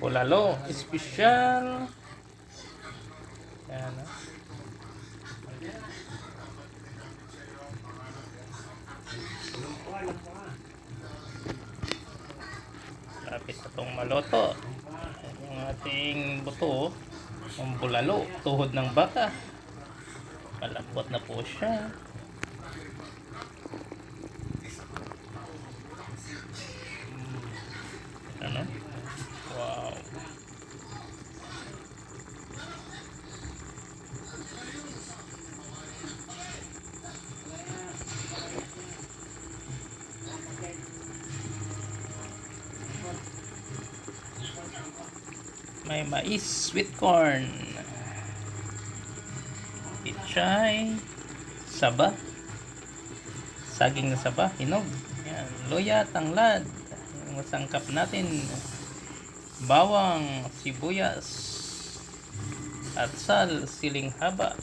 Bulalo, espesyal. Yan, ah. Lapit na itong maloto. Yung ating buto, ang bulalo, tuhod ng baka. Malambot na po siya. Ano? Wow. May mais, sweet corn, pichay, saba, saging na saba, hinog. Yan, luya, tanglad, yung sangkap natin, bawang, sibuyas, at sal, siling haba,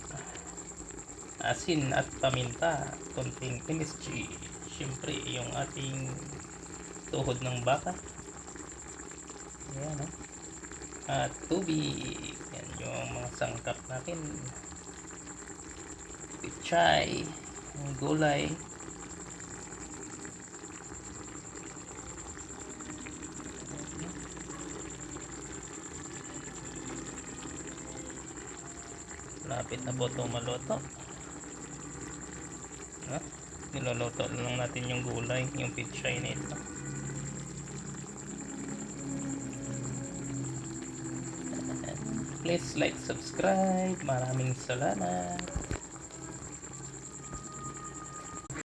asin at paminta, konting MSG, syempre yung ating tuhod ng baka. Yan, at tubig. Yan yung mga sangkap natin, pichay, gulay, lapit na po itong maluto. Niluluto lang natin yung gulay, yung pichay nito. Please like, subscribe. Maraming salamat.